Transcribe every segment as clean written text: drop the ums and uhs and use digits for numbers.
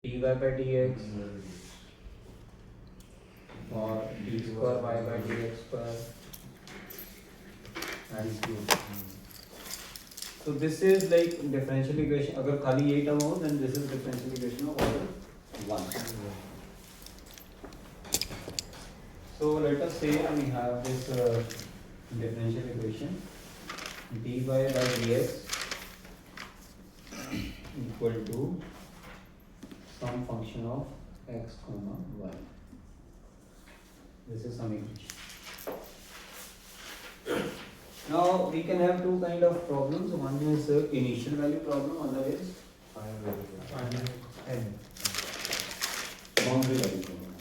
dy by dx और d square y by dx square and cube. So this is like differential equation. अगर खाली ये term हो then this is differential equation of order 1. So let us say we have this differential equation dy by dx equal to some function of x comma y. This is some equation. Now we can have two kind of problems. One is initial value problem, other is boundary value problem.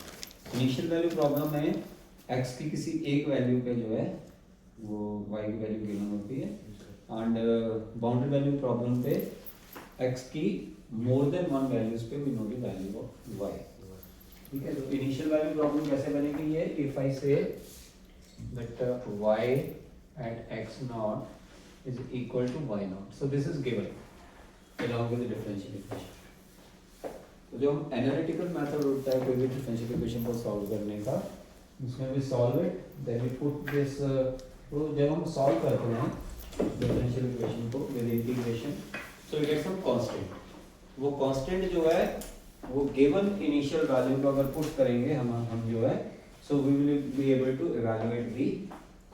Initial value problem है x की किसी एक value पे जो है वो y की value given होती है एंड बाउंड्री वैल्यू प्रॉब्लम पे x की मोर देन वन वैल्यूज पे we know the value of y. ठीक है, तो इनिशियल वैल्यू प्रॉब्लम कैसे बनेगी ये, if I say that y at x naught is equal to y naught, so this is given along with the differential equation. तो जो analytical method होता है कोई भी डिफरेंशियल इक्वेशन को सॉल्व करने का, उसमें भी solve it then we put this, तो जब हम सॉल्व करते हैं डिफरेंशियल इक्वेशन को with integration, so we get some constant. वो कांस्टेंट जो है वो गिवन इनिशियल वैल्यू को अगर पुट करेंगे हम जो है, so we will be able to evaluate the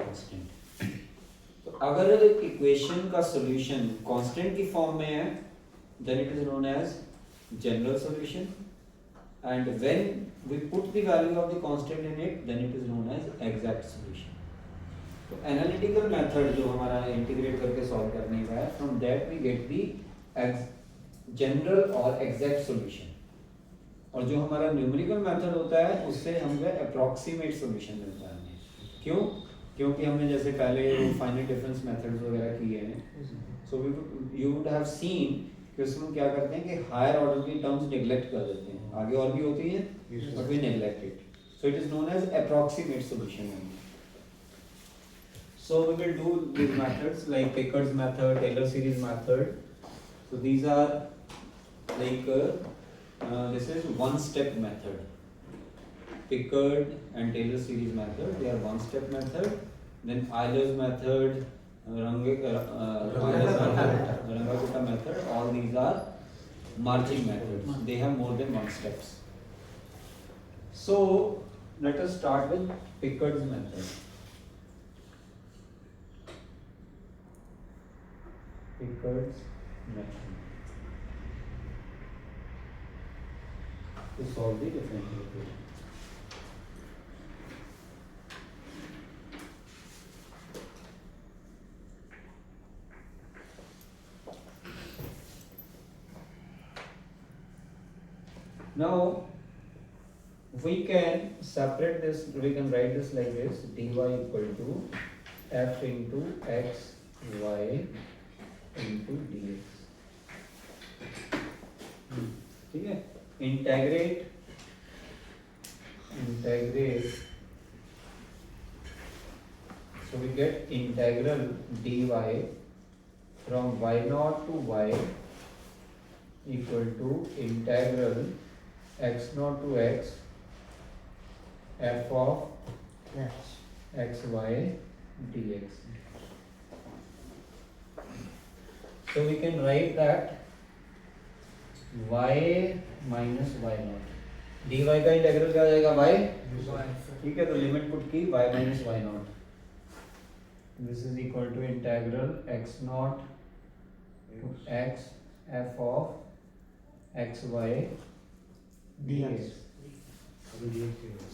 constant. तो अगर इक्वेशन का सॉल्यूशन कांस्टेंट की फॉर्म में है then it is known as general solution, and when we put the value of the constant in it then it is known as exact solution. तो analytical method जो हमारा integrate करके solve करने का है, from that we get the general और exact solution. और जो हमारा numerical method होता है उससे हमें approximate solution मिलता है. क्यों? क्योंकि हमने जैसे पहले finite difference methods वगैरह किए हैं, so you would have seen कि उसमें क्या करते हैं कि हायर ऑर्डर की टर्म्स नेग्लेक्ट कर देते हैं, आगे और भी होती हैं but we neglect it, so it is known as approximate solution. So we will do this methods like Picard's method, Taylor series method. So these are like this is one step method. Pickard and Taylor series method, they are one step method. Then Euler's method, Runge-Kutta method, all these are merging methods. They have more than one steps. So let us start with Pickard's method. Pickard's method to solve the differential equation. Now we can separate this, we can write this like this, dy equal to f into x y into dx. ठीक है, integrate, so we get integral dy from y naught to y equal to integral x naught to x f of x y dx. So we can write that y minus y naught, dy का integral क्या आ जाएगा y, ठीक है, तो limit put की y minus y naught, this is equal to integral x naught to x f of x y dx.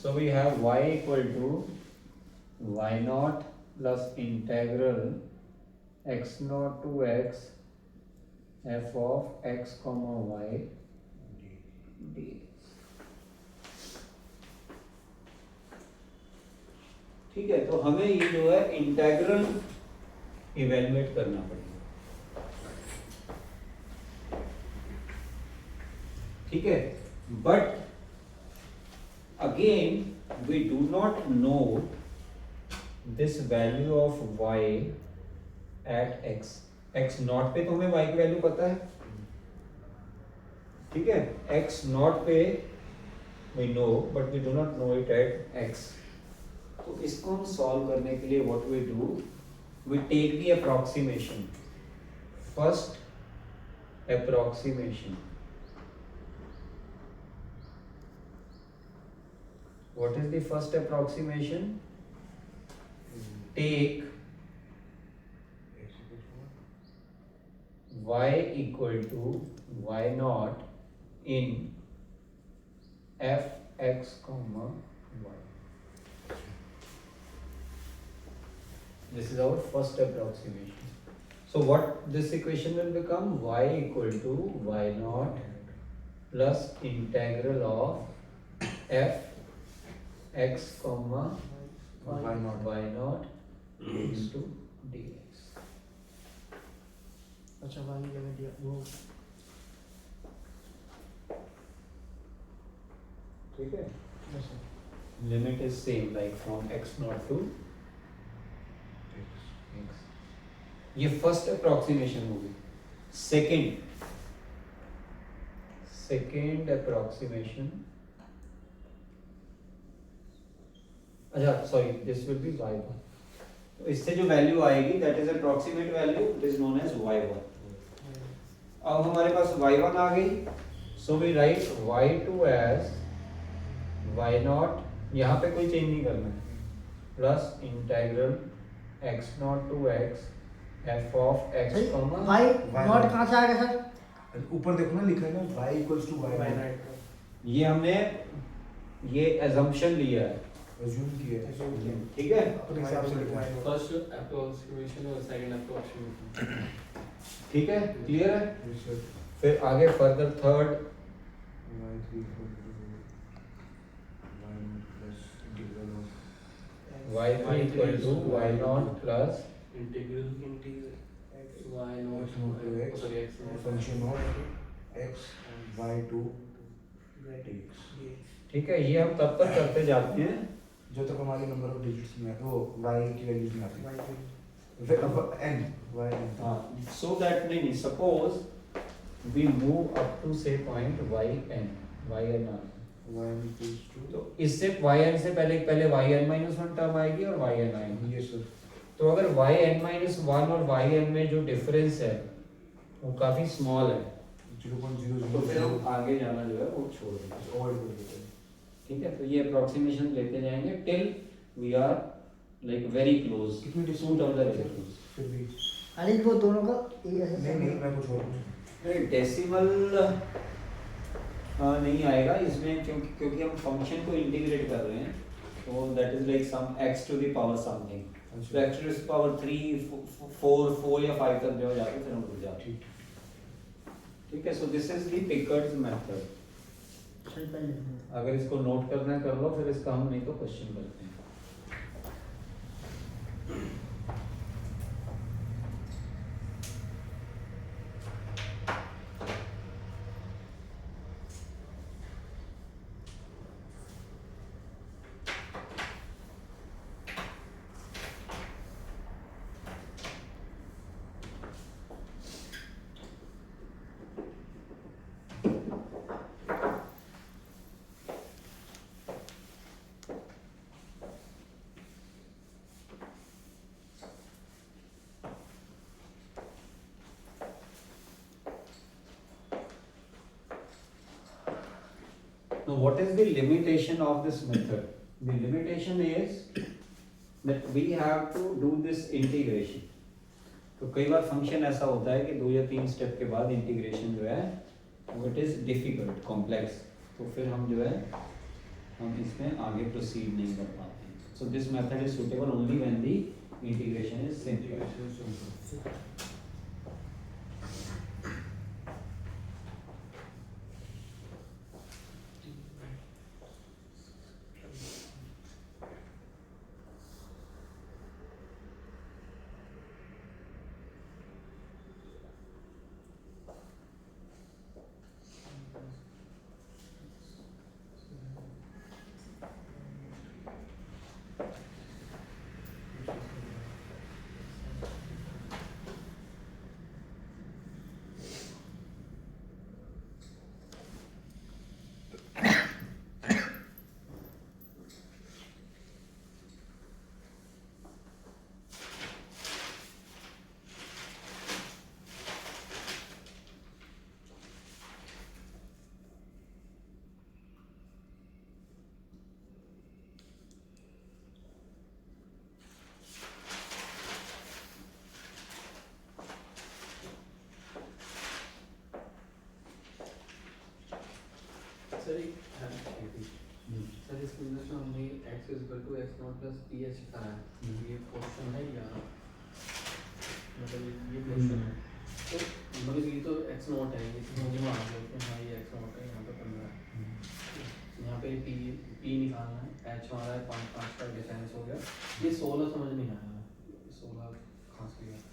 So we have y equal to y naught plus integral x naught to x f of x comma y dx. ठीक है, तो हमें ये जो है integral evaluate करना पड़ेगा. ठीक है, but again we do not know this value of y at x. x naught पे तो हमें y की वैल्यू पता है, ठीक है, x नॉट पे we know but we do not know it at x. तो इसको हम सॉल्व करने के लिए what we do, we take the approximation, first approximation. What is the first approximation? Take y equal to y naught in f x comma y. This is our first approximation. So what this equation will become? Y equal to y naught plus integral of f x comma y naught into dx. अच्छा वाली जगह दिया वो ठीक है, limit is same like from x not to x. ये first approximation होगी. Second approximation, अच्छा sorry, this will be y1. तो इससे जो वैल्यू आएगी that is approximate value, it is known as y1. अब हमारे पास y1 आ गई, so we write y2 as y not, यहाँ पे कोई चेंज नहीं करना है, plus integral x not to x f of x comma y not कहाँ से आ गया सर? ऊपर देखो ना, लिखा है ना y equals to y not. ये हमने ये assumption लिया है, अज्यूम किया है. ठीक है, अपने हिसाब से लिखा है. फर्स्ट अप्रोक्सीमेशन और सेकंड अप्रोक्सीमेशन. ठीक है, क्लियर है. Yes, sir. फिर आगे further third y3 equal to y plus integral of y3 equal to y naught plus integral y x naught to x, sorry x naught function of x y to dx. ठीक है. ये हम तब तक करते जाते हैं जो तक हमारी नंबर ऑफ डिजिट्स में वो y की वैल्यूज में आती है. फिर अब n y n. So that नहीं, suppose we move up to say point yn आ y n equals to तो इससे yn से पहले yn माइनस 1 टर्म आएगी और yn आएगी. yes sir. तो अगर yn माइनस 1 और yn में जो डिफरेंस है वो काफी स्मॉल है, 0.00 तो फिर हम आगे जाना जो है वो छोड़ देंगे. अवॉइड कर देते हैं. ठीक है, तो ये अप्रोक्सीमेशन लेते जाएंगे till we are like very close कितनी to distance of the ratios. फिर भी अरे वो दोनों का ये ऐसे नहीं नहीं मैं कुछ और पूछूं. डेसिमल नहीं आएगा इसमें, क्योंकि हम फंक्शन को इंटीग्रेट कर रहे हैं, तो that is like some x to the power something. तो x टू द पावर 3 4 या 5 तक जो जाके फिर हम रुक जाते हैं. ठीक है, so this is the Picard's method. चल पहले अगर इसको नोट करना है कर लो, फिर इसका हम नहीं तो क्वेश्चन करते हैं. Now, what is the limitation of this method? The limitation is that we have to do this integration. तो कई बार फंक्शन ऐसा होता है कि 2 या 3 स्टेप के बाद इंटीग्रेशन जो है वो इट इज डिफिकल्ट कॉम्प्लेक्स, तो फिर हम जो है हम इसमें आगे प्रोसीड नहीं कर पाते हैं. So this method is suitable only when the integration is simple. Sir एक हेल्प चाहिए थी सर इस बिजनेस में हमने x equal to x not plus P H करा है ये क्वेश्चन है या मतलब ये क्वेश्चन है तो मतलब ये तो x नॉट है ये समझ में आ गया कि हाँ ये x नॉट है यहाँ पे 15 है यहाँ पे p निकालना है h हमारा 5 का डिफरेंस हो गया ये 16 समझ नहीं आया 16 खास लिया